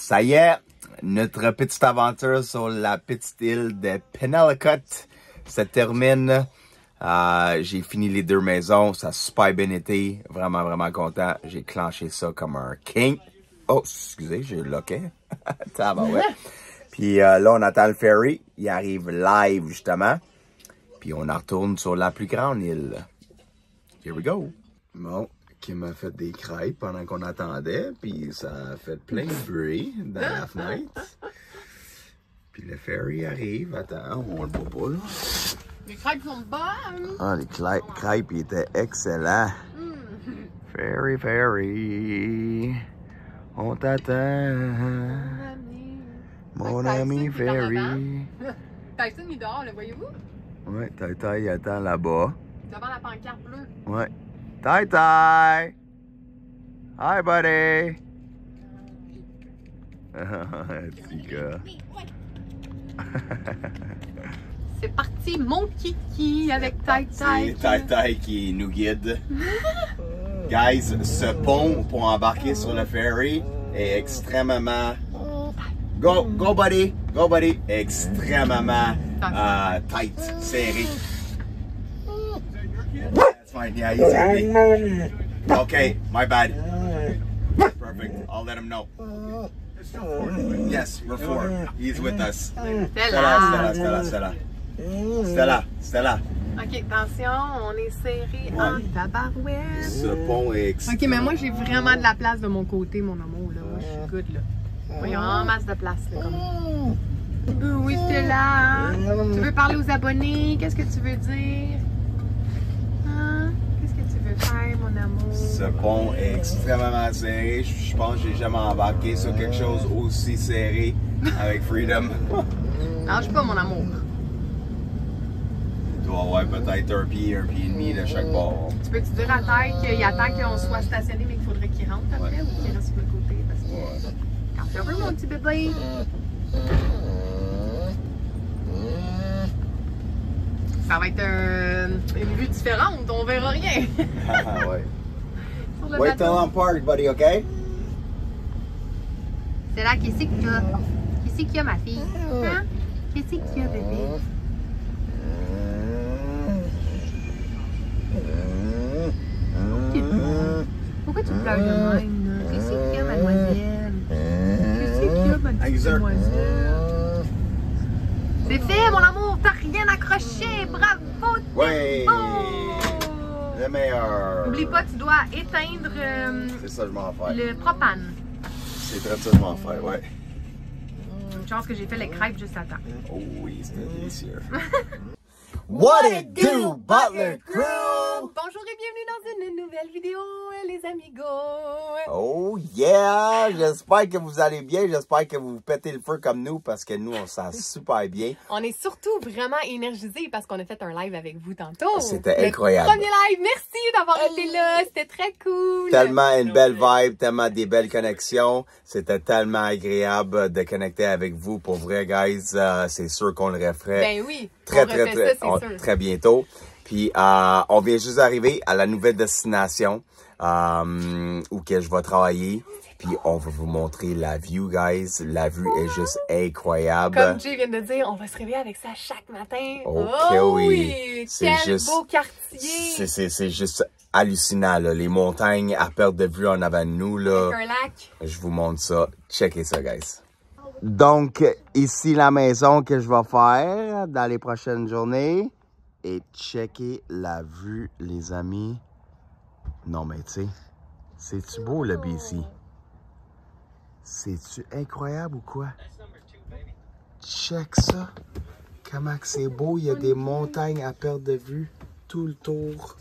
Ça y est, notre petite aventure sur la petite île de Penellicut se termine. J'ai fini les 2 maisons, ça a super bien été. Vraiment, vraiment content. J'ai clenché ça comme un king. Oh, excusez, j'ai loqué. Ouais. Puis là, on attend le ferry. Il arrive live, justement. Puis on en retourne sur la plus grande île. Here we go. Bon, Kim a fait des crêpes pendant qu'on attendait. Puis ça a fait plein de bruit dans la fenêtre. Puis le ferry arrive. Attends, on le voit pas, là. Les crêpes sont bonnes. Ah, les crêpes étaient excellents. Ferry. On t'attend. Mon ami Ferry. Tyson, il dort, le voyez-vous? Ouais, Tai attend là-bas. Devant la pancarte bleue. Ouais. Tai! Hi, buddy! Petit gars. C'est parti, mon kiki avec Tai. C'est Tai qui nous guide. Guys, ce pont pour embarquer sur le ferry est extrêmement... Go buddy! Extrêmement tight, serré. That's fine, yeah, he's with me. Okay, my bad. Perfect, I'll let him know. Yes, we're 4. He's with us. Stella. Ok, attention, on est serré en tabarouette. Ce pont est extrêmement... Ok, mais moi j'ai vraiment de la place de mon côté, mon amour. Là. Moi je suis good là. Moi, il y a en masse de place là. Comme... Oui, c'est là. Tu veux parler aux abonnés? Qu'est-ce que tu veux dire? Hein? Qu'est-ce que tu veux faire, mon amour? Ce pont est extrêmement serré. Je pense que j'ai jamais embarqué sur quelque chose aussi serré avec Freedom. Lâche pas, mon amour. Il doit avoir peut-être un pied et demi de chaque bord. Tu peux-tu dire à terre qu'il attend qu'on soit stationné, mais qu'il faudrait qu'il rentre après ou qu'il reste sur le côté? Parce que quand tu veux, mon petit bébé. Ça va être une vue différente, on verra rien. Ouais. Wait till I'm parked, buddy, OK? C'est là, qu'est-ce qu'il y a? Qu'est-ce qu'il y a, ma fille? Hein? Qu'est-ce qu'il y a, bébé? Pourquoi tu pleures de même, là? Qu'est-ce qu'il y a, mademoiselle? Qu'est-ce qu'il y a, ma petite demoiselle? C'est fait, mon amour! T'as rien accroché! Bravo! Oui! Le meilleur! N'oublie pas, tu dois éteindre c'est ça, je m'en fais. le propane. C'est très ça, je m'en fais, ouais. Une chance que j'ai fait les crêpes juste à temps. Oh oui, c'était délicieux. What it do, Butler Crew? Bonjour et bienvenue dans une nouvelle vidéo, les amigos. Oh yeah! J'espère que vous allez bien. J'espère que vous pétez le feu comme nous parce que nous, on se sent super bien. On est surtout vraiment énergisés parce qu'on a fait un live avec vous tantôt. C'était incroyable. Premier live, merci d'avoir été là. C'était très cool. Tellement une belle vibe, tellement des belles connexions. C'était tellement agréable de connecter avec vous. Pour vrai, guys, c'est sûr qu'on le referait. Ben oui. Très bientôt. Puis, on vient juste d'arriver à la nouvelle destination où que je vais travailler. Puis, on va vous montrer la view, guys. La vue est juste incroyable. Comme Jay vient de dire, on va se réveiller avec ça chaque matin. Ok, oui. Quel beau quartier. C'est juste hallucinant, là. Les montagnes à perte de vue en avant de nous, là. Avec un lac. Je vous montre ça. Checkez ça, guys. Donc, ici la maison que je vais faire dans les prochaines journées. Et checkez la vue, les amis. Non, mais tu sais, c'est-tu beau le BC? C'est-tu incroyable ou quoi? Check ça. Comment que c'est beau. Il y a des montagnes à perte de vue tout le tour.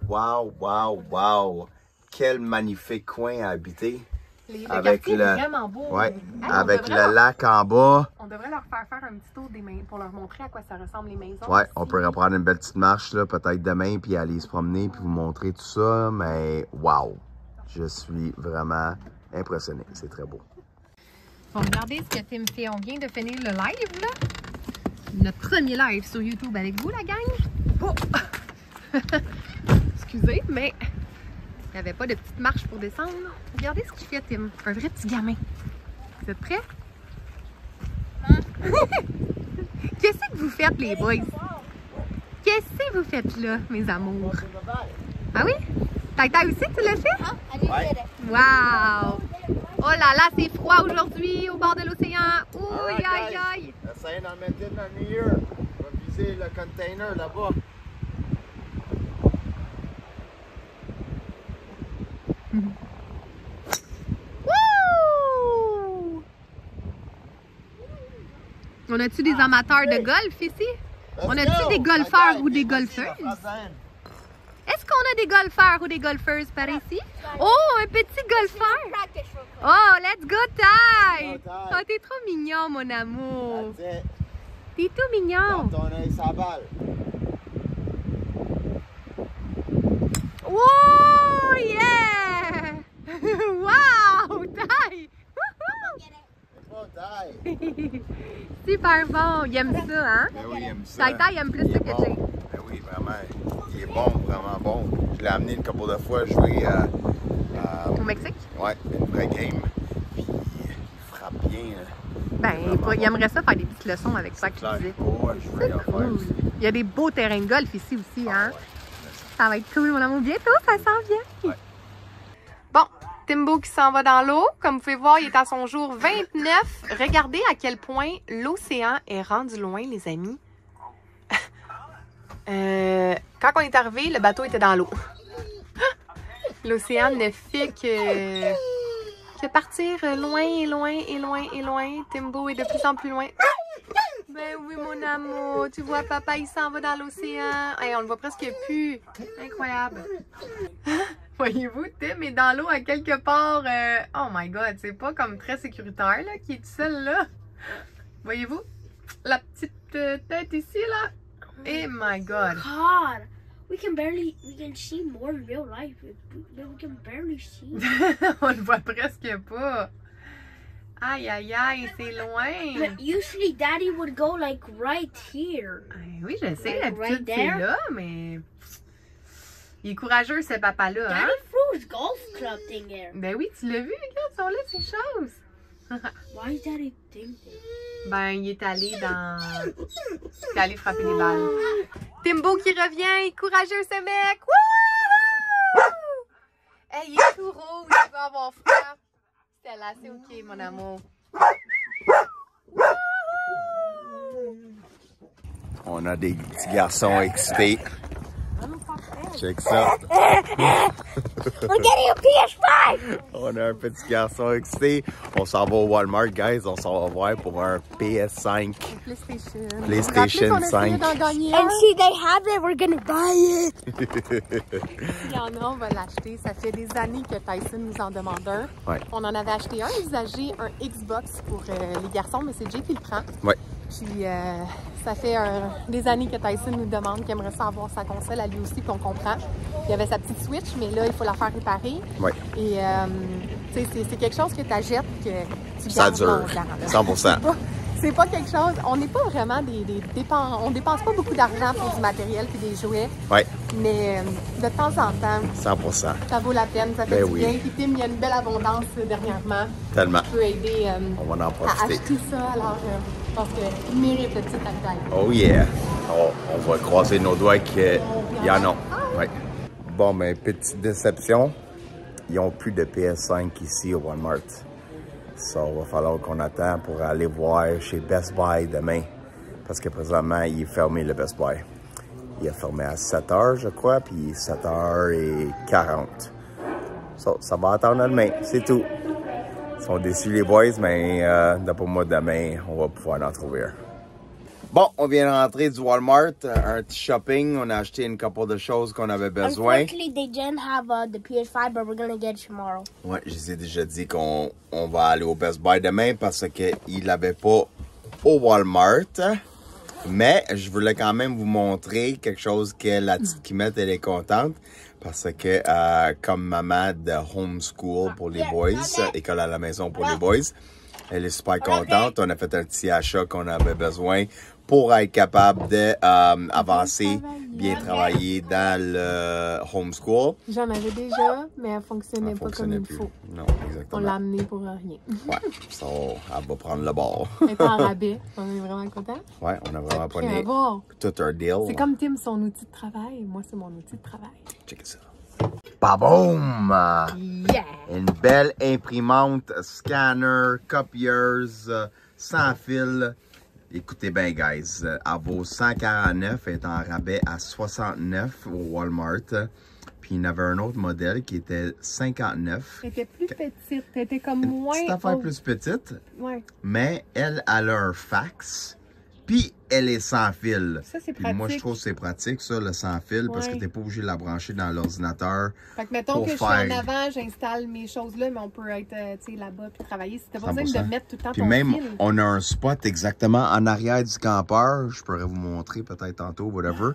Wow. Quel magnifique coin à habiter. Avec le vraiment beau. Ouais, hey, avec le lac en bas. On devrait leur faire un petit tour des maisons pour leur montrer à quoi ça ressemble les maisons. Ouais, on peut reprendre une belle petite marche là, peut-être demain, puis aller se promener, puis vous montrer tout ça. Mais wow, je suis vraiment impressionné. C'est très beau. Bon, regardez ce que Tim fait. On vient de finir le live là. Notre premier live sur YouTube avec vous, la gang. Oh! Excusez, mais n'y avait pas de petite marche pour descendre. Regardez ce qu'il fait, Tim. Un vrai petit gamin. Vous êtes prêts? Qu'est-ce que vous faites, les boys? Qu'est-ce que vous faites là, mes amours? Ah oui? Tata aussi, tu l'as fait? Ouais. Wow! Oh là là, c'est froid aujourd'hui au bord de l'océan. Ouh, aïe, aïe! Essayez d'en mettre une dans le milieu. On va viser le container là-bas. Wouh! On a-tu des amateurs de golf ici? On a-tu des golfeurs ou des golfeuses? Est-ce qu'on a des golfeurs ou des golfeuses par ici? Oh, un petit golfeur! Oh, let's go, Ty! Oh, t'es trop mignon, mon amour! T'es tout mignon! Ton œil sa balle. Wow! Yeah! Wow! Ty! Super bon! Il aime ça, hein? Ben oui, il aime ça. Ty aime plus ça que Jay. Ben oui, vraiment. Il est bon, vraiment bon. Je l'ai amené une couple de fois jouer Au Mexique? ouais, une vraie game. Puis il frappe bien. Ben, il aimerait ça faire des petites leçons avec ça qu'il disait. Oh, ouais, je vais en faire Cool. aussi. Il y a des beaux terrains de golf ici aussi, hein? Ça va être cool, mon amour. Bientôt, ça s'en vient. Ouais. Bon, Timbo qui s'en va dans l'eau. Comme vous pouvez voir, il est à son jour 29. Regardez à quel point l'océan est rendu loin, les amis. Quand on est arrivé, le bateau était dans l'eau. L'océan ne fait que partir loin et loin et loin et loin. Timbo est de plus en plus loin. Ben oui, mon amour. Tu vois, papa, il s'en va dans l'océan. Hey, on le voit presque plus. Incroyable. Voyez-vous, Tim est dans l'eau à quelque part. Oh my God, c'est pas comme très sécuritaire, là, qui est tout seul, là. Voyez-vous? La petite tête ici, là. Oh my God. God, we can see more in real life. We can barely see. On le voit presque pas. Aïe, aïe, aïe, c'est loin. But usually, Daddy would go like right here. Oui, je sais, Like d'habitude, right c'est there? là, mais... Il est courageux, ce papa-là, hein? Daddy threw his golf club thing there. Ben oui, tu l'as vu, regarde, ils sont là, ces choses. Why is Daddy think that? Ben, il est allé dans... Il est allé frapper les balles. Timbo qui revient, courageux ce mec! Wouh! Hey, il est tout rouge, il va avoir froid. C'est là, c'est ok, mon amour. On a des petits garçons excités. Check ça. We're getting a PS5! On a un petit garçon excité. On s'en va au Walmart, guys. On s'en va voir pour un PS5. PlayStation. PlayStation Vous vous rappelez 5. qu'on a essayé d'en gagner And un? see, they have it. We're gonna buy it. S'il y en a, on va l'acheter. Ça fait des années que Tyson nous en demande un. Ouais. On en avait acheté un usagé, un Xbox pour les garçons, mais c'est Jay qui le prend. Ouais. Puis ça fait des années que Tyson nous demande qu'il aimerait ça avoir sa console à lui aussi, qu'on comprend. Il y avait sa petite Switch, mais là, il faut la faire réparer. Ouais. Et tu sais, c'est quelque chose que tu achètes, que tu Ça gardes dure. longtemps, là. 100%. C'est pas quelque chose... On n'est pas vraiment on dépense pas beaucoup d'argent pour du matériel et des jouets. Ouais. Mais de temps en temps, 100%. ça vaut la peine, ça fait Ben du oui. bien. Puis Tim, il y a une belle abondance dernièrement. Tellement. Ça peut aider On va en à profiter. acheter ça. Alors, je pense qu'il mérite le petit appel. Oh yeah! On va croiser nos doigts qu'il y en a. Ouais. Bon, mais petite déception. Ils n'ont plus de PS5 ici au Walmart. Ça, il va falloir qu'on attend pour aller voir chez Best Buy demain. Parce que présentement, il est fermé le Best Buy. Il est fermé à 7h, je crois, puis 7h40. Ça va attendre demain, c'est tout. Ils sont déçus les boys, mais d'après moi, demain, on va pouvoir en trouver un. Bon, on vient de rentrer du Walmart, un petit shopping. On a acheté une couple de choses qu'on avait besoin. Unfortunately, they didn't have the PS5, but we're gonna get it tomorrow. Ouais, je les ai déjà dit qu'on va aller au Best Buy demain parce qu'il l'avait pas au Walmart. Mais je voulais quand même vous montrer quelque chose que la petite Kimette, elle est contente. Parce que comme maman de homeschool pour les boys, école à la maison pour les boys, elle est super contente. On a fait un petit achat qu'on avait besoin pour être capable d'avancer, bien travailler dans le homeschool. J'en avais déjà, mais elle fonctionnait pas comme il faut. Non, On exactement. l'a amenée pour rien. Ouais, ça, elle va prendre le bord. Elle est en rabais. On est vraiment contents. Ouais, on a vraiment pogné Bon. tout un deal. C'est comme Tim, son outil de travail. Moi, c'est mon outil de travail. Check ça. Ba-boom! Yeah! Une belle imprimante, scanner, copieuse, sans fil. Écoutez bien, guys, elle vaut 149, elle est en rabais à 69 au Walmart. Puis il y en avait un autre modèle qui était 59. Elle était plus petite. Elle était comme Une moins... petite affaire plus petite, Ouais. mais elle a un fax. Puis elle est sans fil. Ça, c'est Puis pratique. moi, je trouve que c'est pratique, ça, le sans fil, parce que Ouais. tu n'es pas obligé de la brancher dans l'ordinateur. Fait que mettons pour que je suis faire- en avant, j'installe mes choses là, mais on peut être tu sais, là-bas puis travailler. Si t'as pas besoin 100%. de mettre tout le temps Puis ton même, fil. on a un spot exactement en arrière du campeur. Je pourrais vous montrer peut-être tantôt, whatever.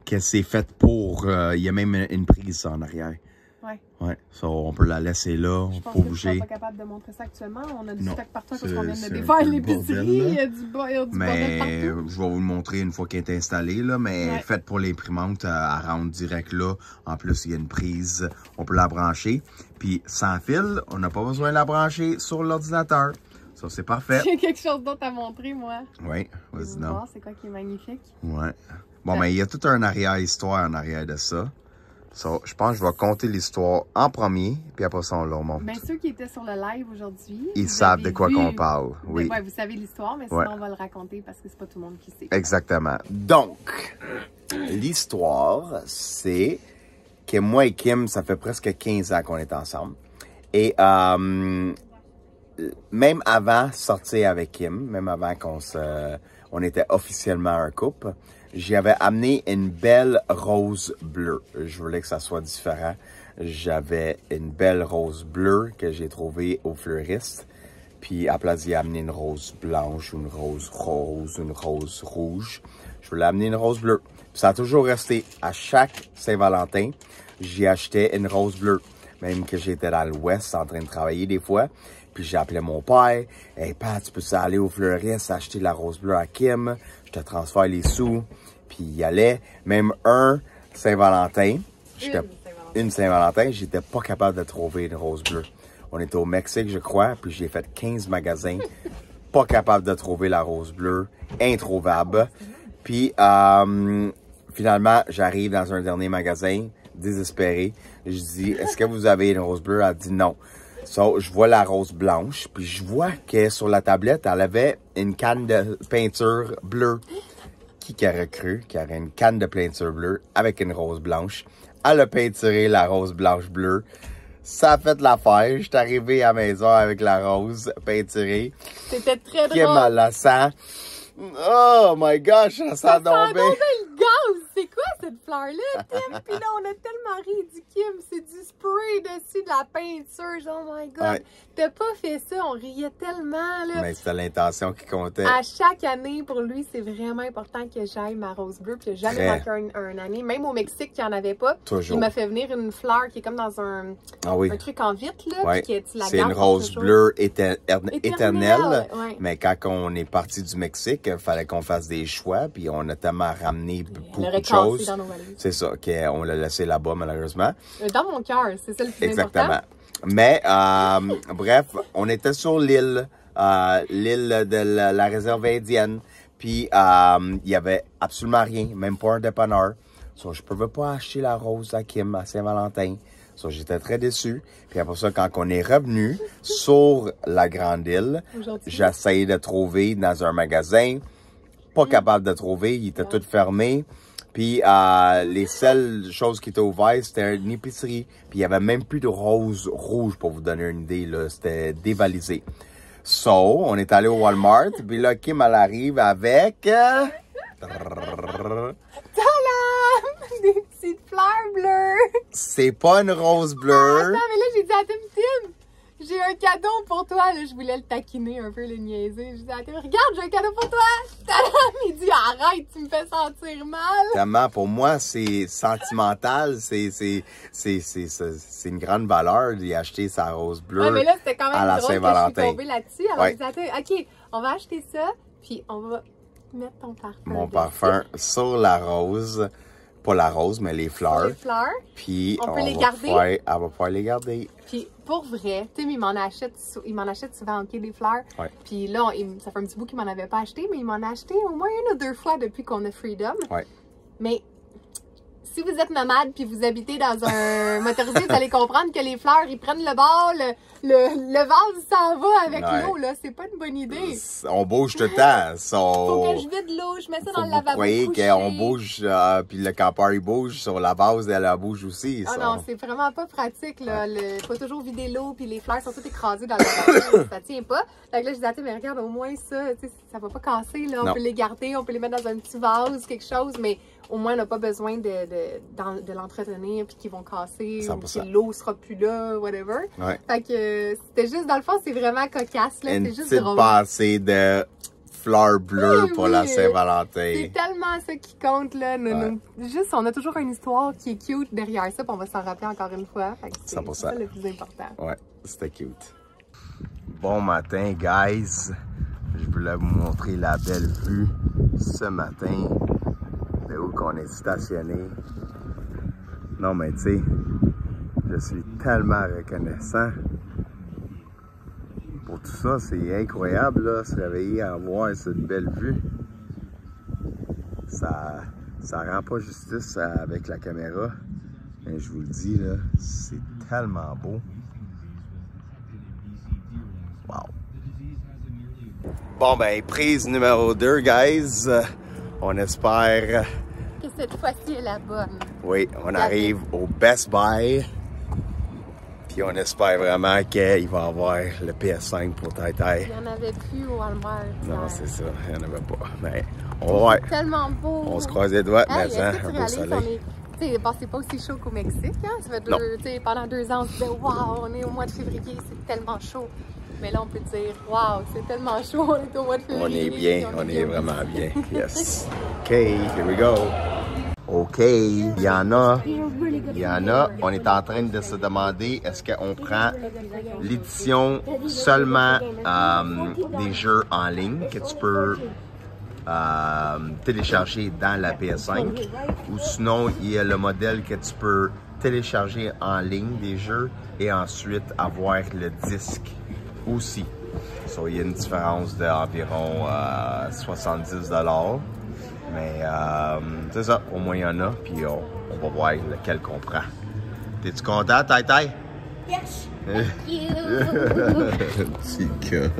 Que c'est fait pour... Il y a même une prise en arrière. Ouais. Ouais. So, on peut la laisser là. On Je peut pense pas que je bouger. suis pas capable de montrer ça actuellement. On a du Non, stock partout parce c'est- qu'on vient de c'est défaire un peu le l'épicerie. bordel, Il y là. a du bordel Mais partout. je vais vous le montrer une fois qu'elle est installée, là. Mais Ouais. faite pour l'imprimante, à rendre direct là. En plus, il y a une prise. On peut la brancher. Puis sans fil, on n'a pas besoin de la brancher sur l'ordinateur. Ça, c'est parfait. J'ai quelque chose d'autre à montrer, moi. Oui, vas-y, Vous non. voir, c'est quoi qui est magnifique? Ouais. Bon, mais il y a tout un arrière-histoire en arrière de ça. So, je pense que je vais compter l'histoire en premier, puis après ça, on le remonte. Bien, ceux qui étaient sur le live aujourd'hui, Ils vous savent de avez quoi vu- qu'on parle. Oui, Ouais, vous savez l'histoire, mais Ouais. sinon, on va le raconter parce que c'est pas tout le monde qui sait. exactement. Donc, l'histoire, c'est que moi et Kim, ça fait presque 15 ans qu'on est ensemble. Et même avant de sortir avec Kim, même avant on était officiellement un couple, j'avais amené une belle rose bleue. Je voulais que ça soit différent. J'avais une belle rose bleue que j'ai trouvée au fleuriste. Puis à place d'y amener une rose blanche, une rose rose, une rose rouge, je voulais amener une rose bleue. Puis ça a toujours resté. À chaque Saint-Valentin, j'y achetais une rose bleue. Même que j'étais dans l'Ouest en train de travailler des fois. Puis j'ai appelé mon père. « Hey Pat, tu peux aller au fleuriste acheter la rose bleue à Kim? Je te transfère les sous. » Puis il y allait. Même un Saint-Valentin, une Saint-Valentin, j'étais pas capable de trouver une rose bleue. On était au Mexique, je crois, puis j'ai fait 15 magasins. Pas capable de trouver la rose bleue. Introuvable. Puis finalement, j'arrive dans un dernier magasin, désespéré. Je dis, est-ce que vous avez une rose bleue? Elle dit non. So, je vois la rose blanche, puis je vois que sur la tablette, elle avait une canne de peinture bleue. Qui aurait cru qu'il y aurait une canne de peinture bleue avec une rose blanche? Elle a peinturé la rose blanche bleue. Ça a fait l'affaire. Je suis arrivé à la maison avec la rose peinturée. C'était très Kim, drôle. elle la sent. Oh my gosh, ça sent donc bien. le gaz! C'est quoi cette fleur-là, Tim? Puis là, on a tellement ri du Kim. C'est du spray dessus, de la peinture. Oh my God! Ouais. T'as pas fait ça. On riait tellement, là. Mais c'était l'intention qui comptait. À chaque année, pour lui, c'est vraiment important que j'aille ma rose bleue. Puis il n'a jamais Très. manqué un année. Même au Mexique, il n'y en avait pas. Toujours. Il m'a fait venir une fleur qui est comme dans un Ah oui. truc en vitre, là. Ouais. Puis que tu la C'est gardes une pour rose toujours. bleue éternelle. Ouais. Mais quand on est parti du Mexique, il fallait qu'on fasse des choix. Puis on a tellement ramené On beaucoup l'aurait de choses. cassé dans nos valises. C'est ça, qu'on l'a laissé là-bas malheureusement. Dans mon cœur, c'est ça le plus Exactement. important. Mais, bref, on était sur l'île de la réserve indienne. Puis, il y avait absolument rien, même pas un dépanneur. So, je ne pouvais pas acheter la rose à Kim à Saint-Valentin. So, j'étais très déçu. Puis après ça, quand on est revenu sur la grande île, Aujourd'hui. j'essayais de trouver dans un magasin. Pas capable de trouver, il était tout fermé. Puis les seules choses qui étaient ouvertes, c'était une épicerie. Puis il n'y avait même plus de rose rouge pour vous donner une idée. Là, c'était dévalisé. So, on est allé au Walmart. Puis là, Kim, elle arrive avec... Tadam! Des petites fleurs bleues! C'est pas une rose bleue. Attends, mais là, j'ai dit à Tim, j'ai un cadeau pour toi. Là, je voulais le taquiner un peu, le niaiser. Je dis à Tim, regarde, j'ai un cadeau pour toi. Tadam! Il dit, arrête, tu me fais sentir mal. Tellement, pour moi, c'est sentimental. C'est une grande valeur d'y acheter sa rose bleue Ouais, mais là, c'était quand à même la drôle que je suis Saint-Valentin. tombée là-dessus. Alors, Ouais. je disais à Tim, OK, on va acheter ça, puis on va mettre ton parfum. Mon dessus. parfum sur la rose. Pas la rose, mais les fleurs. Les fleurs. Puis On peut les va garder? elle va pouvoir les garder. Puis pour vrai, Tim, il m'en achète souvent, OK, des fleurs. Ouais. Puis là, ça fait un petit bout qu'il m'en avait pas acheté, mais il m'en a acheté au moins 1 ou 2 fois depuis qu'on a Freedom. Ouais. Mais si vous êtes nomade puis vous habitez dans un motorisé, vous allez comprendre que les fleurs, ils prennent le bord, le vase s'en va avec l'eau, là. C'est pas une bonne idée. On bouge tout le temps. Faut que je vide l'eau, je mets ça dans le lavabo. Vous croyez couché. qu'on bouge, puis le campeur il bouge sur la base, elle bouge aussi. Ah ça. non, c'est vraiment pas pratique, là. Faut toujours vider l'eau, puis les fleurs sont toutes écrasées dans le lavabo. Ça tient pas. Donc là, je disais, mais regarde, au moins ça, tu sais, ça va pas casser, là. On peut les garder, on peut les mettre dans un petit vase, quelque chose, mais au moins, on n'a pas besoin de l'entretenir, puis qu'ils vont casser, 100%. ou que l'eau sera plus là, whatever. Ouais. Fait que c'était juste, dans le fond, c'est vraiment cocasse, là. Une C'est juste petite drôle. pensée de fleurs bleues Oui, pour oui. la Saint-Valentin. C'est tellement ça qui compte, là. Juste, on a toujours une histoire qui est cute derrière ça, puis on va s'en rappeler encore une fois. Fait que c'est 100%. ça le plus important. Ouais, c'était cute. Bon matin, guys. Je voulais vous montrer la belle vue ce matin de où qu'on est stationné. Non, mais tu sais, je suis tellement reconnaissant pour tout ça. C'est incroyable, là, se réveiller à voir cette belle vue. Ça rend pas justice avec la caméra. Mais je vous le dis, là, c'est tellement beau. Wow. Bon, ben, prise numéro 2, guys. On espère... Que cette fois-ci est la bonne. Oui, on arrive au Best Buy. Puis on espère vraiment qu'il va y avoir le PS5 pour Tai Tai. Il n'y en avait plus au Walmart. Non, c'est ça, il n'y en avait pas. Mais on va voir. C'est tellement beau. On se croise les doigts, Hey, mais hein, est-ce que un tu beau réalises, soleil. bon, c'est pas aussi chaud qu'au Mexique, hein? Ça fait pendant 2 ans, on se disait, waouh, on est au mois de février, c'est tellement chaud. Mais là, on peut dire, waouh, c'est tellement chaud, on est au mois de février. On est bien, on est vraiment bien. Yes. OK, here we go. OK, il y en a. On est en train de se demander, est-ce qu'on prend l'édition seulement des jeux en ligne que tu peux télécharger dans la PS5, ou sinon il y a le modèle que tu peux télécharger en ligne des jeux et ensuite avoir le disque aussi. So, il y a une différence d'environ 70 $. Mais c'est ça, au moins il y en a, puis on va voir lequel qu'on prend. T'es-tu content, Tai Tai? Yes. Thank you. Petit gars.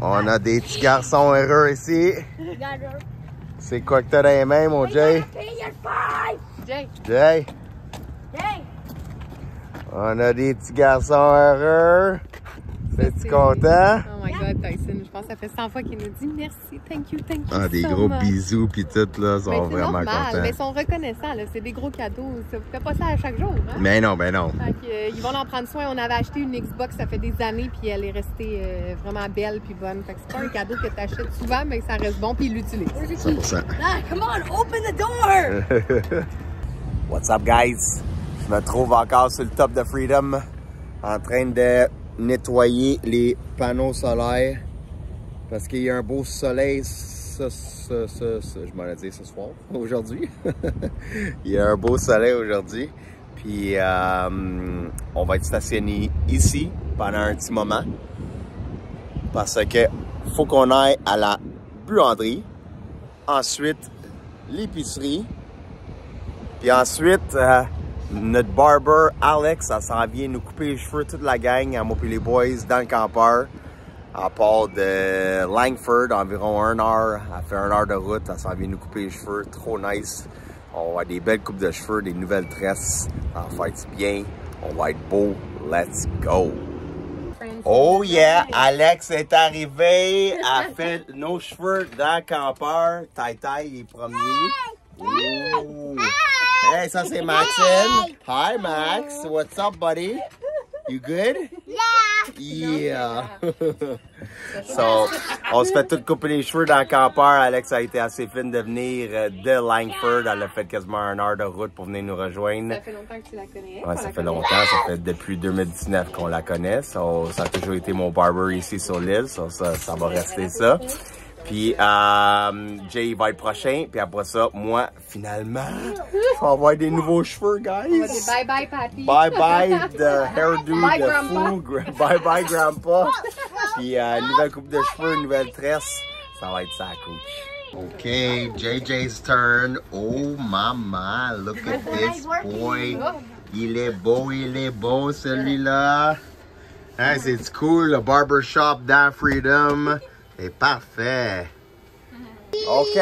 On a des petits garçons heureux ici. C'est quoi que t'as dans les mains, mon Jay? Jay, Jay? On a des petits garçons heureux. Es-tu content? Oh my God, Tyson, je pense que ça fait 100 fois qu'il nous dit merci, thank you Ah, des so gros much. bisous pis tout, là, sont Mais c'est vraiment normal, contents. mais ils sont reconnaissants, là. C'est des gros cadeaux. Ça vous fait pas ça à chaque jour, hein? Mais non, ben non. Fait que, ils vont en prendre soin. On avait acheté une Xbox, ça fait des années, puis elle est restée vraiment belle puis bonne. Fait que c'est pas un cadeau que tu achètes souvent, mais ça reste bon, puis ils l'utilisent. 100%. Ah, come on, open the door. What's up, guys? Je me trouve encore sur le top de Freedom en train de nettoyer les panneaux solaires parce qu'il y a un beau soleil je m'en ai dit ce soir, aujourd'hui. Il y a un beau soleil aujourd'hui, puis on va être stationné ici pendant un petit moment parce que faut qu'on aille à la buanderie, ensuite l'épicerie, puis ensuite notre barber Alex, ça s'en vient nous couper les cheveux, toute la gang, à moi et les boys dans le campeur. À part de Langford, environ 1 heure. Elle fait 1 heure de route, elle s'en vient nous couper les cheveux. Trop nice. On va avoir des belles coupes de cheveux, des nouvelles tresses. En fait, bien. On va être beau. Let's go. Oh yeah, Alex est arrivé. Elle fait nos cheveux dans le campeur. Tai Tai est premier. Ooh. Hey, ça c'est Maxine. Hi Max, what's up buddy? You good? Yeah. Yeah! So, on se fait tout couper les cheveux dans le campeur. Alex a été assez fine de venir de Langford. Elle a fait quasiment 1 heure de route pour venir nous rejoindre. Ça fait longtemps que tu la connais. Ouais, ça fait longtemps. Ça fait depuis 2019 qu'on la connaît. So, ça a toujours été mon barber ici sur l'île. So, ça va rester ça. Puis, Jay va être prochain. Puis après ça, moi, finalement, je vais avoir des nouveaux cheveux, guys. Bye bye, Papi. Bye bye, the hairdo Bye, de Grandpa. fou. Bye bye, Grandpa. Puis, nouvelle coupe de cheveux, nouvelle tresse. Ça va être ça, coach. OK, JJ's turn. Oh, maman, look at this boy. Il est beau, celui-là. Hein, c'est cool, le barbershop dans Freedom. C'est parfait. OK,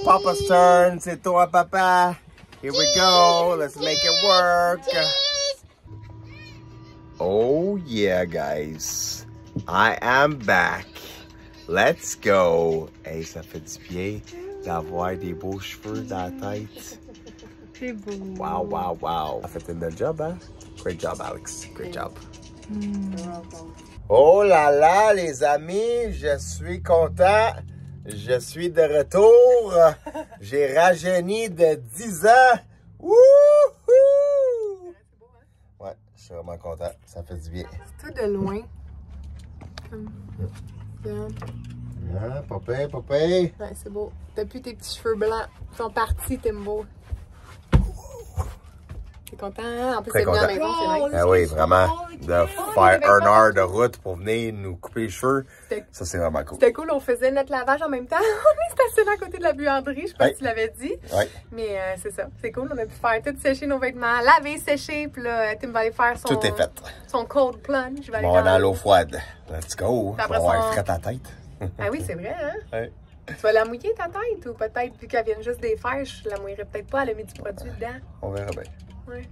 Papa's turn. C'est toi, Papa. Here we go. Let's make it work. Oh, yeah, guys. I am back. Let's go. Hey, ça fait du bien d'avoir des beaux cheveux dans la tête. C'est beau. Wow, wow, wow. Ça fait un bel job, hein? Great job, Alex. Great job. Oh là là, les amis, je suis content. Je suis de retour. J'ai rajeuni de 10 ans. Wouhou! Ouais, je suis vraiment content. Ça fait du bien. C'est tout de loin. Comme... Ah, papa. Ouais, c'est beau. T'as plus tes petits cheveux blancs. Ils sont partis, Timbo. T'es content? En plus, Très c'est venu à la content. maison, c'est nice. Ah oui, vraiment, de faire 1 heure de route pour venir nous couper les cheveux, ça c'est vraiment cool. C'était cool, on faisait notre lavage en même temps. On est stationné à côté de la buanderie, je sais pas si tu l'avais dit. Ouais. Mais c'est ça, c'est cool, on a pu faire tout sécher nos vêtements, laver, sécher, puis là, Tim va aller faire son... Tout est fait. Son cold plunge. Je vais aller On va dans l'eau froide. Let's go. On va avoir frais ta tête. Ah oui, c'est vrai, hein? Ouais. Tu vas la mouiller ta tête ou peut-être, vu qu'elle vient juste des fers, je la mouillerai peut-être pas, elle a mis du produit dedans. On verra bien. Ouais.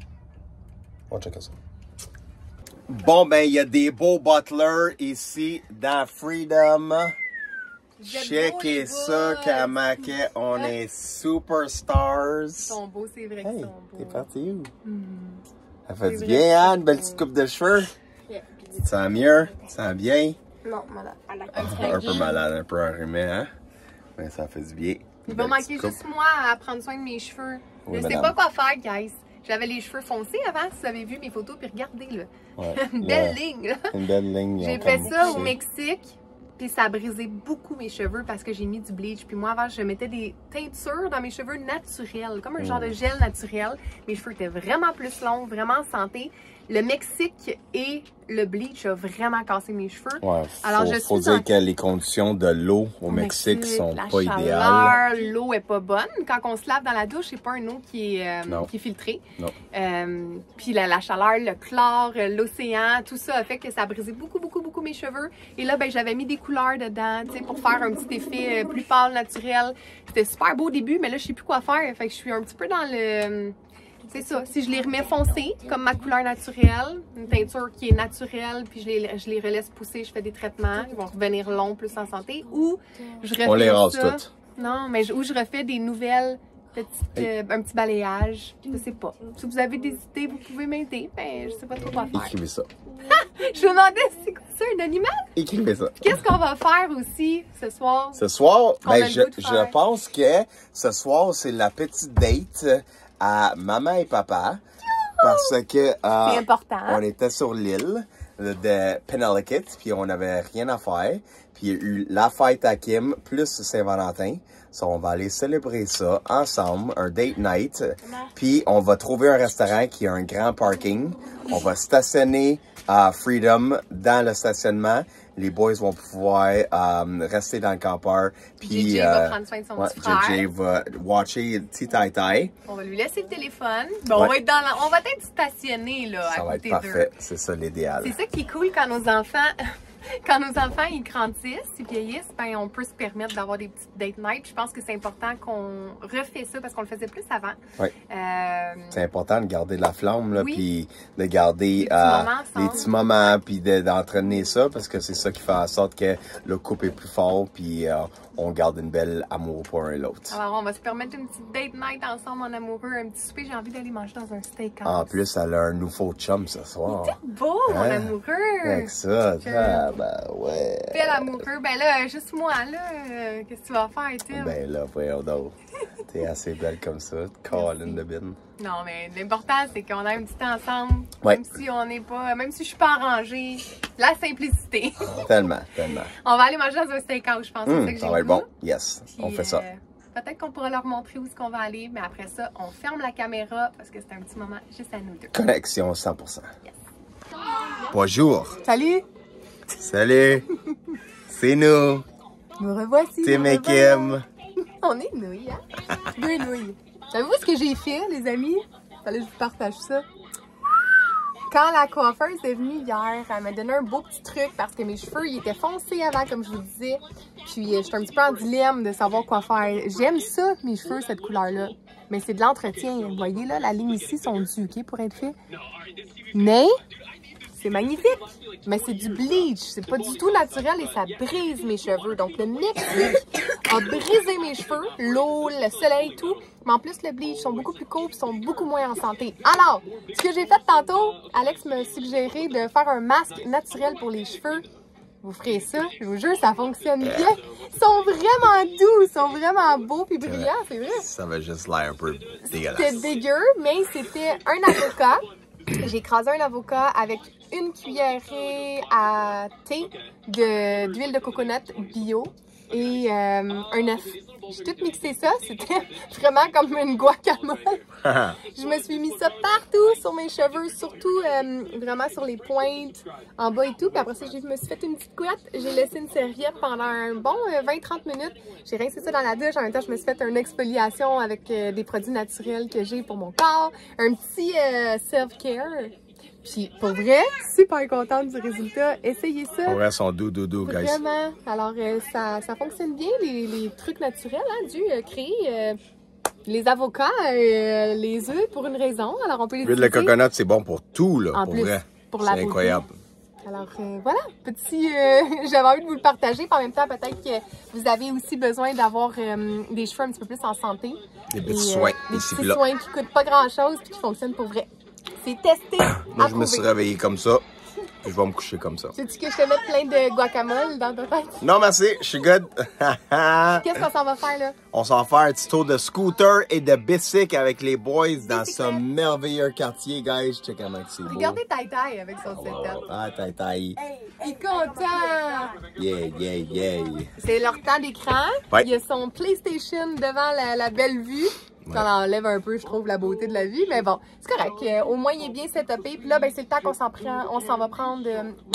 On va checker ça. Bon, ben, il y a des beaux butlers ici dans Freedom. Checkez ça, Kamake. On est superstars. Ils sont beaux, c'est vrai qu'ils sont beaux. T'es parti où? Ça fait du bien, hein? Une belle petite coupe de cheveux. Yeah. Tu te sens mieux? Tu te sens bien? Non, malade. Un peu malade, un peu enrhumé, hein? Mais ça fait du bien. Il va manquer juste moi à prendre soin de mes cheveux. Oui, je sais madame. pas quoi faire, guys. J'avais les cheveux foncés avant, si vous avez vu mes photos, puis regardez, là. Ouais, Une belle ligne, là. Une belle ligne. J'ai fait ça au Mexique, puis ça a brisé beaucoup mes cheveux parce que j'ai mis du bleach. Puis moi, avant, je mettais des teintures dans mes cheveux naturels, comme un genre de gel naturel. Mes cheveux étaient vraiment plus longs, vraiment en santé. Le Mexique et le bleach a vraiment cassé mes cheveux. Ouais, Alors, faut dire que les conditions de l'eau au Mexique sont pas idéales. L'eau est pas bonne. Quand on se lave dans la douche, c'est pas une eau qui est filtrée. Non. Puis la chaleur, le chlore, l'océan, tout ça a fait que ça a brisé beaucoup mes cheveux. Et là, ben, j'avais mis des couleurs dedans, tu sais, pour faire un petit effet plus pâle, naturel. C'était super beau au début, mais là, je sais plus quoi faire. Fait que je suis un petit peu dans le... C'est ça, si je les remets foncés, comme ma couleur naturelle, une teinture qui est naturelle, puis je les relaisse pousser, je fais des traitements, ils vont revenir longs, plus en santé, ou je refais On les rase ça, toutes. Non, mais où je refais des nouvelles petites, un petit balayage, je sais pas. Si vous avez des idées, vous pouvez m'aider, mais je sais pas trop quoi faire. Écrivez ça. Je me demandais, c'est quoi ça, un animal? Écrivez ça. Qu'est-ce qu'on va faire aussi ce soir? Ce soir, On a ben, le goût de faire. je pense que ce soir, c'est la petite date à maman et papa. Parce que C'est important. on était sur l'île de Penelakut, puis on n'avait rien à faire. Puis il y a eu la fête à Kim, plus Saint-Valentin. So, on va aller célébrer ça ensemble, un date night. Puis on va trouver un restaurant qui a un grand parking. On va stationner à Freedom dans le stationnement. Les boys vont pouvoir rester dans le campeur. Puis JJ va prendre soin de son petit frère. JJ va watcher Petit Tai Tai. On va lui laisser le téléphone. Bon, on va être stationné là, Ça à va être côté parfait. d'eux. C'est ça l'idéal. C'est ça qui est cool quand nos enfants Quand nos enfants ils grandissent, ils vieillissent, ben on peut se permettre d'avoir des petites date night. Je pense que c'est important qu'on refait ça parce qu'on le faisait plus avant. Oui. C'est important de garder la flamme, là, oui. Puis de garder des petits moments, puis d'entraîner ça, parce que c'est ça qui fait en sorte que le couple est plus fort, puis on garde une belle amour pour un et l'autre. Alors, on va se permettre une petite date night ensemble en amoureux, un petit souper. J'ai envie d'aller manger dans un steakhouse. En plus, elle a un nouveau chum ce soir. C'est beau, mon amoureux! Avec ça, ben ouais. Bel amoureux. Ben là, juste moi, là, qu'est-ce que tu vas faire, Tim? Ben là, voyons donc. T'es assez belle comme ça, Colin de Bin. Non, mais l'important, c'est qu'on a un petit temps ensemble. Ouais. Même si on n'est pas, même si je suis pas arrangée. La simplicité. Tellement, tellement. On va aller manger dans un steakhouse, je pense. C'est ça que j'ai ça va être bon. Yes, puis, on fait ça. Peut-être qu'on pourra leur montrer où est-ce qu'on va aller, mais après ça, on ferme la caméra parce que c'est un petit moment juste à nous deux. Connexion 100%. Yes. Bonjour. Salut. Salut. C'est nous. Nous revoici. Tim et Kim. On est nouilles, hein? Deux nouilles. Savez-vous ce que j'ai fait, les amis? Fallait que je vous partage ça. Quand la coiffeuse est venue hier, elle m'a donné un beau petit truc parce que mes cheveux ils étaient foncés avant, comme je vous disais. Puis j'étais un petit peu en dilemme de savoir quoi faire. J'aime ça, mes cheveux, cette couleur-là. Mais c'est de l'entretien. Vous voyez là, la ligne ici sont dues, OK, pour être fait. Mais c'est magnifique. Mais c'est du bleach. C'est pas du tout naturel et ça brise mes cheveux. Donc le Mexique a brisé mes cheveux, l'eau, le soleil, tout. Mais en plus, le bleach sont beaucoup plus courts et sont beaucoup moins en santé. Alors, ce que j'ai fait tantôt, Alex m'a suggéré de faire un masque naturel pour les cheveux. Vous ferez ça, je vous jure, ça fonctionne bien. Ils sont vraiment doux, ils sont vraiment beaux et brillants, c'est vrai. Ça va juste l'air un peu dégueulasse. C'était dégueu, mais c'était un avocat. J'ai écrasé un avocat avec une cuillerée à thé d'huile de coconut bio et un œuf. J'ai tout mixé ça, c'était vraiment comme une guacamole. Je me suis mis ça partout sur mes cheveux, surtout vraiment sur les pointes, en bas et tout. Puis après ça, je me suis fait une petite couette. J'ai laissé une serviette pendant un bon 20-30 minutes. J'ai rincé ça dans la douche. En même temps, je me suis fait une exfoliation avec des produits naturels que j'ai pour mon corps. Un petit self-care. Puis, pour vrai, super contente du résultat. Essayez ça. Pour vrai, son doux, guys. Vraiment. Alors, ça fonctionne bien, les trucs naturels, hein, dû créer les avocats, les œufs pour une raison. Alors, on peut les utiliser. L'huile de coconut, c'est bon pour tout, là, en pour plus, vrai. Pour la c'est incroyable. Alors, voilà, petit... j'avais envie de vous le partager. Puis en même temps, peut-être que vous avez aussi besoin d'avoir des cheveux un petit peu plus en santé. Des petits soins des ici, petits là. soins qui coûtent pas grand-chose puis qui fonctionnent pour vrai. C'est testé. Moi, je me suis réveillé comme ça. Puis je vais me coucher comme ça. Veux-tu que je te mette plein de guacamole dans ta tête? Non, merci. Je suis good. Qu'est-ce qu'on s'en va faire, là? On s'en va faire un petit tour de scooter et de bicycle avec les boys dans ce merveilleux quartier, guys. Check comment c'est beau. Regardez Tai avec son setup. Ah, Tai. Il est content! Yeah. C'est leur temps d'écran. Ouais. Il y a son PlayStation devant la belle vue. Ça enlève un peu, je trouve, la beauté de la vie. Mais bon, c'est correct. Au moins, il est bien setupé. Puis là, ben, c'est le temps qu'on s'en va prendre de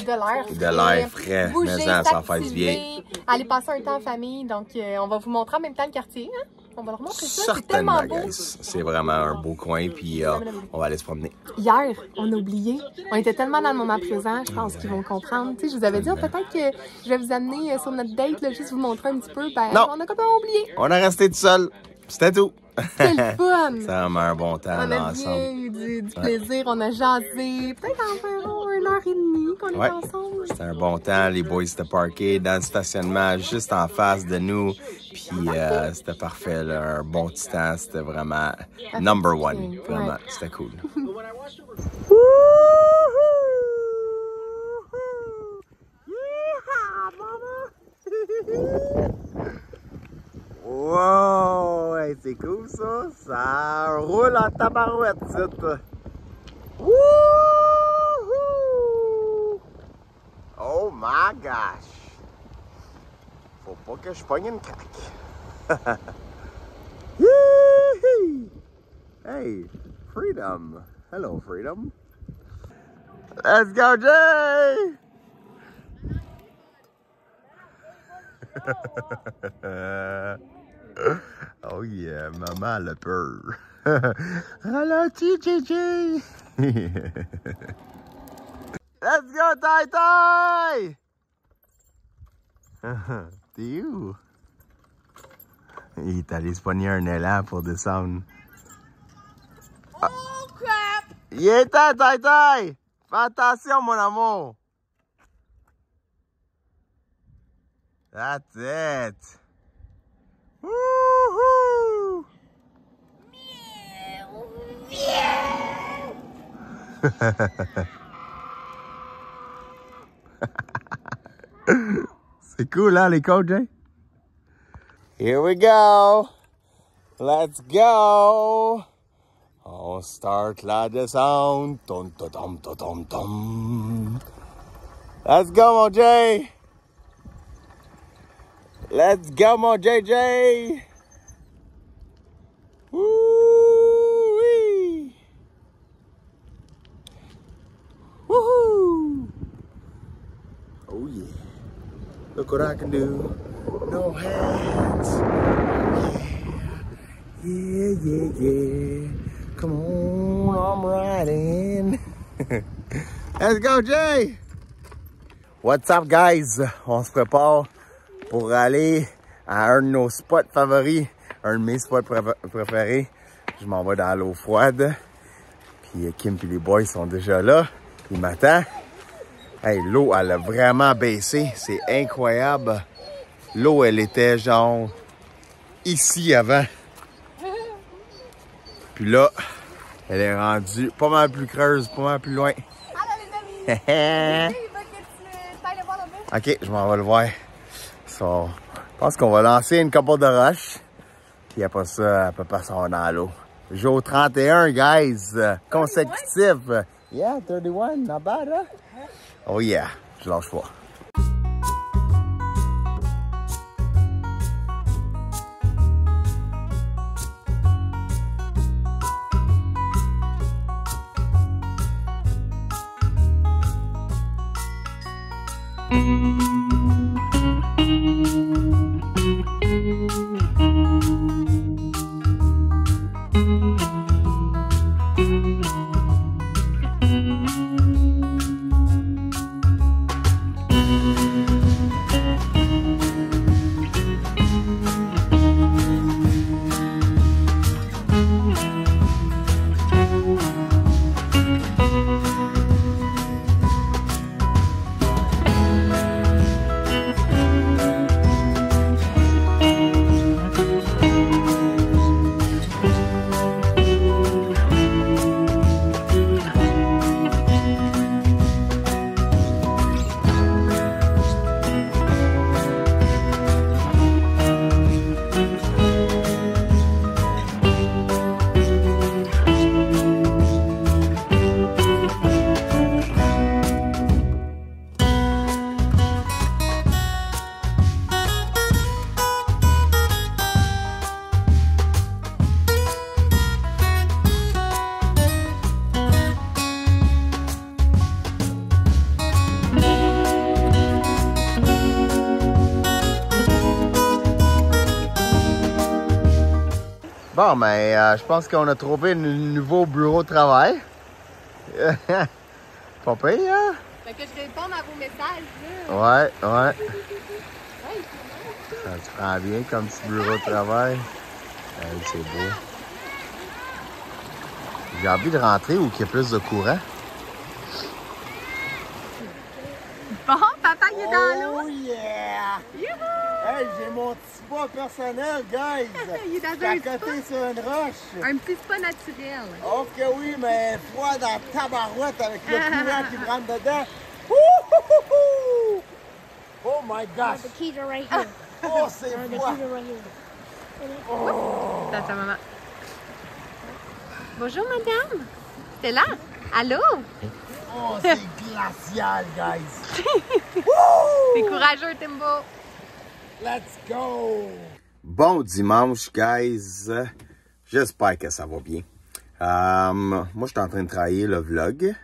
l'air frais. De l'air frais. Bouger, mais ça fait du bien. Aller passer un temps en famille. Donc, on va vous montrer en même temps le quartier. Hein? On va leur montrer ça. C'est Certainement, tellement beau. guys. C'est vraiment un beau coin. Puis on va aller se promener. Hier, on a oublié. On était tellement dans le moment présent, je pense qu'ils vont comprendre. Tu sais, je vous avais dit, peut-être que je vais vous amener sur notre date, là, juste vous montrer un petit peu. Ben, non. On a complètement oublié. On a resté tout seul. C'était tout. C'était le fun. C'est vraiment un bon temps on a ensemble. bien eu du plaisir, on a jasé. Peut-être environ 1h30 qu'on est ensemble. C'était un bon temps. Les boys étaient parkés dans le stationnement juste en face de nous. Puis c'était parfait. Là. Un bon petit temps. C'était vraiment number one. Vraiment, c'était cool. Wow! Hey, c'est cool ça! Ça roule en tabarouette, ça! Wouhou! Oh my gosh! Faut pas que je pogne une craque! Hey! Freedom! Hello, Freedom! Let's go, Jay! Oh yeah, maman elle a peur. Ralentis, JJ. Let's go, Tai! T'es où? Il est allé se pogner un élan pour descendre. Oh crap! Il est temps, Tai-Tai! Fais attention, mon amour! That's it! Woohoo! C'est cool, hein, les coachs, hein? Here we go! Let's go! On start la descente. Tom, tom, tom, tom, tom. Let's go, mon Jay! Let's go, mon JJ! Woo-wee! Woohoo! Oh yeah! Look what I can do. No hands. Yeah, yeah, yeah. Come on, I'm riding. Let's go, Jay! What's up, guys? On se prépare pour aller à un de nos spots favoris, un de mes spots préférés. Je m'en vais dans l'eau froide. Puis Kim et les boys sont déjà là. Ils m'attendent. Hey, l'eau, elle a vraiment baissé. C'est incroyable. L'eau, elle était genre ici avant. Puis là, elle est rendue pas mal plus creuse, pas mal plus loin. Ok, je m'en vais le voir. So, je pense qu'on va lancer une couple de roches. Puis après ça, elle peut passer dans l'eau. Jour 31, guys. Consécutif. Yeah, 31, not bad, hein? Oh yeah, je lâche pas. Bon, ben, je pense qu'on a trouvé un nouveau bureau de travail. Pas pire, hein? Fait que je réponds à vos messages, là. Ouais, ouais. Ouais, c'est Ça se prend bien comme petit bureau de travail. Hey, c'est beau. J'ai envie de rentrer où il y a plus de courant. bon, papa, il est dans l'eau. Oh yeah! Youhou! Hey, j'ai mon petit spa personnel, guys! Il est dans à un côté spa. sur une roche. Un petit spa naturel. Oh que oui, mais froid dans la tabarouette avec le courant qui me rentre dedans. Ouhouhouhou! Oh my gosh! The keys are right here. Oh, c'est The froid! keys are right here. Oh! C'est à ta maman. Bonjour, madame. T'es là? Allô? Oh, c'est glacial, guys! T'es courageux, Timbo. Let's go! Bon dimanche, guys. J'espère que ça va bien. Moi, je suis en train de travailler le vlog.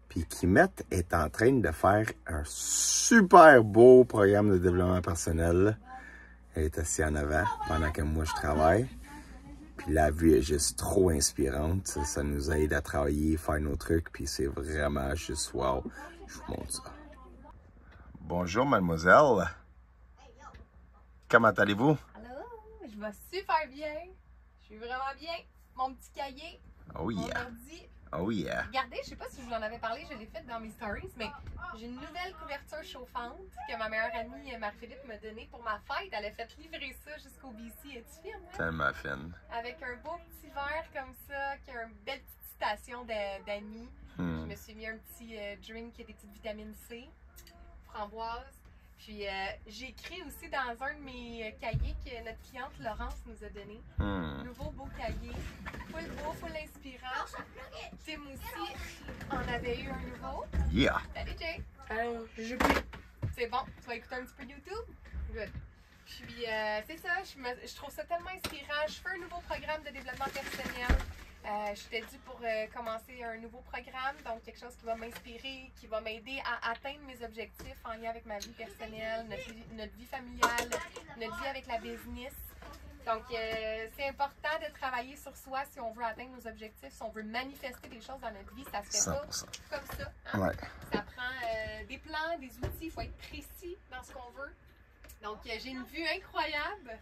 Puis Kimet est en train de faire un super beau programme de développement personnel. Elle est assise en avant pendant que moi, je travaille. Puis la vue est juste trop inspirante. Ça nous aide à travailler, faire nos trucs. Puis c'est vraiment juste wow. Je vous montre ça. Bonjour, mademoiselle. comment allez-vous? Allô, je vais super bien. Je suis vraiment bien. Mon petit cahier, Oh mon yeah, ordi. oh yeah. Regardez, je sais pas si je vous en avais parlé, je l'ai fait dans mes stories, mais j'ai une nouvelle couverture chauffante que ma meilleure amie Marie-Philippe m'a donnée pour ma fête. Elle a fait livrer ça jusqu'au BC. Es-tu fière, hein? Tellement fine. Avec un beau petit verre comme ça, qui a une belle petite citation d'Annie. Je me suis mis un petit drink qui a des petites vitamines C, framboise. Puis j'ai écrit aussi dans un de mes cahiers que notre cliente Laurence nous a donné. Nouveau beau cahier. Full beau, full inspirant. Tim aussi en avait eu un nouveau. Yeah. Salut Jay. C'est bon, tu vas écouter un petit peu YouTube? Good. Puis c'est ça, je trouve ça tellement inspirant. Je fais un nouveau programme de développement personnel. J'étais due pour commencer un nouveau programme, donc quelque chose qui va m'inspirer, qui va m'aider à atteindre mes objectifs en lien avec ma vie personnelle, notre vie familiale, notre vie avec la business. Donc, c'est important de travailler sur soi si on veut atteindre nos objectifs, si on veut manifester des choses dans notre vie. Ça se fait 100%. pas comme ça. Hein? Ouais. Ça prend des plans, des outils, il faut être précis dans ce qu'on veut. Donc, j'ai une vue incroyable.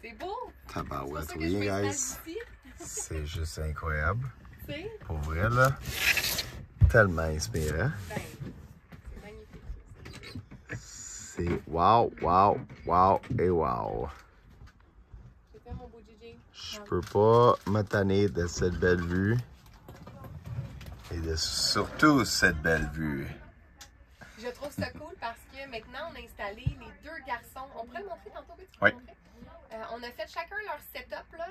C'est beau. Tabarouette, C'est pour ça que je oui, m'installe guys. ici. C'est juste incroyable. Tu sais? Pour vrai, là. Tellement inspirant. Ben, c'est magnifique. C'est wow, wow, wow et wow. J'ai fait mon beau Gigi. Je peux pas me tanner de cette belle vue. Et de surtout cette belle vue. Je trouve ça cool parce que maintenant, on a installé les deux garçons. On pourrait le montrer tantôt, oui, tu peux Oui. le montrer? On a fait chacun leur setup là,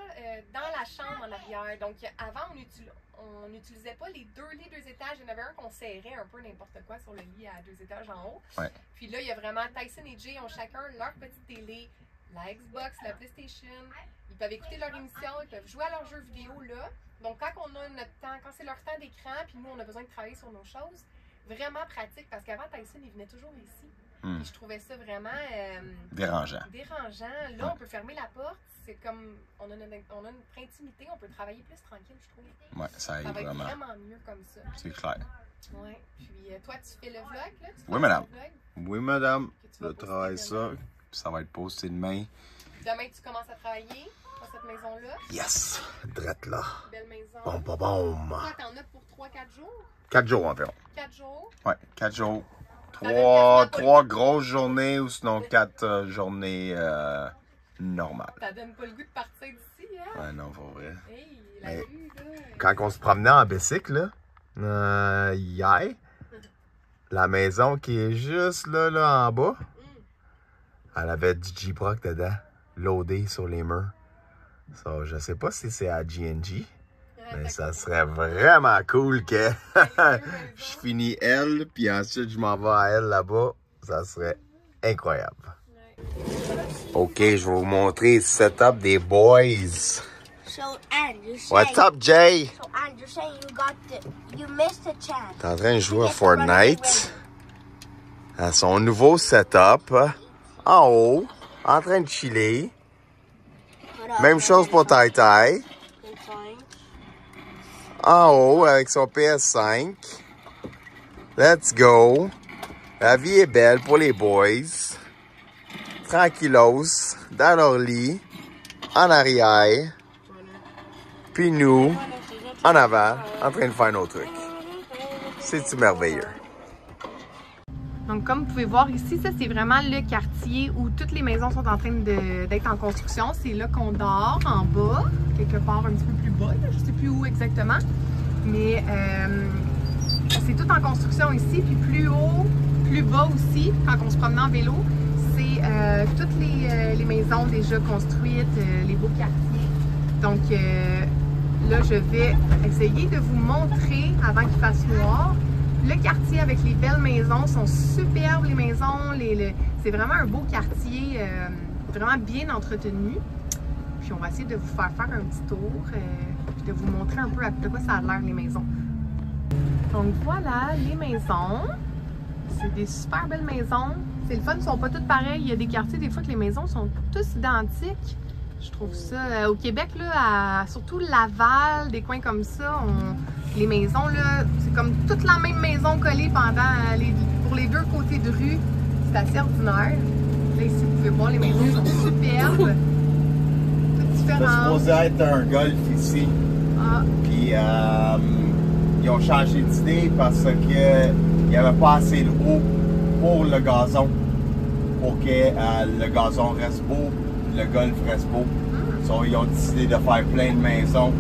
dans la chambre en arrière. Donc, avant, on n'utilisait pas les deux lits 2 étages. Il y en avait un qu'on serrait un peu n'importe quoi sur le lit à 2 étages en haut. Ouais. Puis là, il y a vraiment Tyson et Jay ont chacun leur petite télé, la Xbox, la PlayStation. Ils peuvent écouter leur émission, ils peuvent jouer à leurs jeux vidéo là. Donc, quand on a notre temps, quand c'est leur temps d'écran, puis nous, on a besoin de travailler sur nos choses, vraiment pratique parce qu'avant, Tyson, il venait toujours ici. Puis je trouvais ça vraiment Dérangeant. Là, on peut fermer la porte. C'est comme, on a notre intimité, on peut travailler plus tranquille, je trouve. Ouais, ça aide Ça va être vraiment. vraiment mieux comme ça. C'est clair. Ouais. Puis toi, tu fais le vlog, là? Tu Oui, fais madame. le vlog Oui, madame. que tu vas Je poster travaille demain. ça. Ça va être posté demain. Demain, tu commences à travailler dans cette maison-là. Yes! Drette là. Belle maison. Bon, bon, bon. Toi, t'en as pour 3-4 jours? 4 jours environ. 4 jours? Ouais, 4 jours. Ça donne quasiment pas 3 le goût. grosses journées ou sinon 4 journées normales. Ça donne pas le goût de partir d'ici, hein? Ouais, non, pour vrai. Hey, la Mais vue, là. Quand on se promenait en bicycle, là, hier, la maison qui est juste là en bas, elle avait du J-Proc dedans, loadé sur les murs. So, je sais pas si c'est à G&G, mais ça serait vraiment cool que je finis elle, puis ensuite je m'en vais à elle là-bas. Ça serait incroyable. Ok, je vais vous montrer le setup des boys. So, and you say, What's up, Jay? So, and you're saying you missed a chance. T'es en train de jouer à Fortnite. À son nouveau setup. En haut. En train de chiller. Même chose pour Tai Tai. En haut avec son PS5. Let's go. La vie est belle pour les boys. Tranquillos. Dans leur lit. En arrière. Puis nous, en avant, en train de faire nos trucs. C'est-tu merveilleux? Donc, comme vous pouvez voir ici, ça, c'est vraiment le quartier où toutes les maisons sont en train d'être en construction. C'est là qu'on dort, en bas, quelque part un petit peu plus bas, là, je ne sais plus où exactement. Mais c'est tout en construction ici. Puis plus haut, plus bas aussi, quand on se promène en vélo, c'est toutes les maisons déjà construites, les beaux quartiers. Donc, là, je vais essayer de vous montrer, avant qu'il fasse noir, le quartier avec les belles maisons. Sont superbes, les maisons. C'est vraiment un beau quartier, vraiment bien entretenu. Puis, on va essayer de vous faire un petit tour, puis de vous montrer un peu de quoi ça a l'air, les maisons. Donc, voilà les maisons. C'est des super belles maisons. C'est le fun, ils sont pas toutes pareilles. Il y a des quartiers, des fois, que les maisons sont tous identiques. Je trouve ça, au Québec, là, surtout Laval, des coins comme ça, les maisons, là, c'est comme toute la même maison collée pour les deux côtés de rue. C'est assez ordinaire. Là, ici, vous pouvez voir, les maisons sont superbes. Toutes C'est différentes. supposé être un golf ici. Ah, Puis ils ont changé d'idée parce que il n'y avait pas assez de haut pour le gazon. Pour que le gazon reste beau, le golf reste beau. So, ils ont décidé de faire plein de maisons.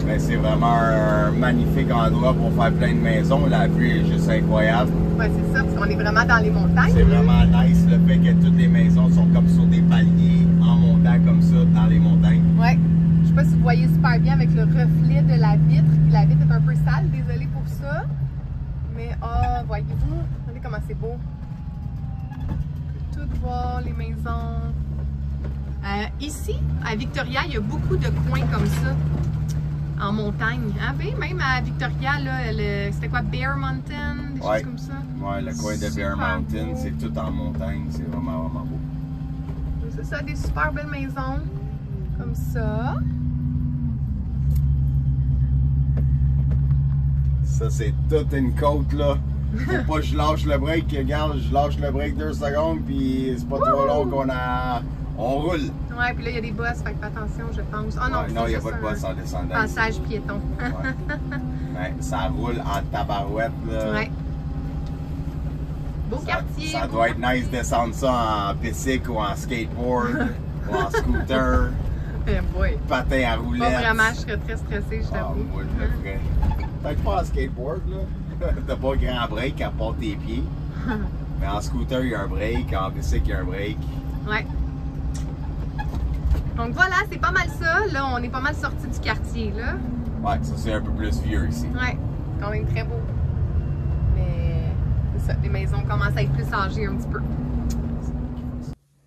Mais c'est vraiment un magnifique endroit pour faire plein de maisons. La vue est juste incroyable. ouais, c'est ça, parce qu'on est vraiment dans les montagnes. C'est vraiment nice le fait que toutes les maisons sont comme sur des paliers en montant comme ça dans les montagnes. Ouais. Je sais pas si vous voyez super bien avec le reflet de la vitre. Puis la vitre est un peu sale, désolée pour ça. Mais oh, voyez-vous, regardez comment c'est beau. Vous pouvez tout voir, les maisons. Ici, à Victoria, il y a beaucoup de coins comme ça, en montagne. Hein? Même à Victoria, là, c'était quoi, Bear Mountain, des choses comme ça? Ouais, le coin de Bear Mountain, beau. c'est tout en montagne. C'est vraiment, vraiment beau. C'est ça, des super belles maisons, comme ça. Ça, c'est toute une côte, là. Faut pas que je lâche le break. Regarde, je lâche le break 2 secondes, puis c'est pas trop long on roule. Ouais, puis là, il y a des bosses, fait que fais attention, je pense. Oh non, Ouais, non, il n'y a pas de boss en descendant. Passage piéton. Ouais, ça roule en tabarouette, là. Ouais. Beau quartier. Ça beau doit être quartier. nice de descendre ça en bicycle ou en skateboard ou en scooter, Eh boy. patin à roulette. Pas vraiment, je serais très stressée, je Ah, t'avoue. moi, je le ferais. Peut-être pas en skateboard, là. T'as pas grand break à part tes pieds. Mais en scooter, il y a un break. En bicycle, il y a un break. Ouais. Donc voilà, c'est pas mal ça. Là, on est pas mal sorti du quartier, là. Ouais, ça, c'est un peu plus vieux ici. Ouais, quand même très beau. Mais c'est ça, les maisons commencent à être plus âgées un petit peu.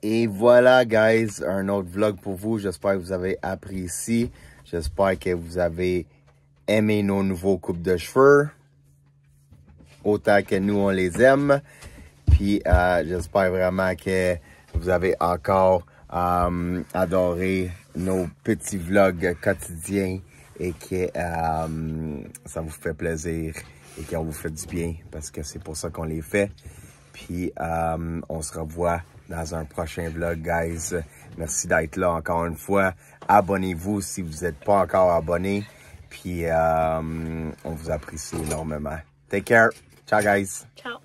Et voilà, guys, un autre vlog pour vous. J'espère que vous avez apprécié. J'espère que vous avez aimé nos nouveaux coupes de cheveux. Autant que nous, on les aime. Puis, j'espère vraiment que vous avez encore adoré nos petits vlogs quotidiens et que ça vous fait plaisir et qu'on vous fait du bien parce que c'est pour ça qu'on les fait. Puis, on se revoit dans un prochain vlog, guys. Merci d'être là encore une fois. Abonnez-vous si vous n'êtes pas encore abonné. Puis, on vous apprécie énormément. Take care. Ciao, guys. Ciao.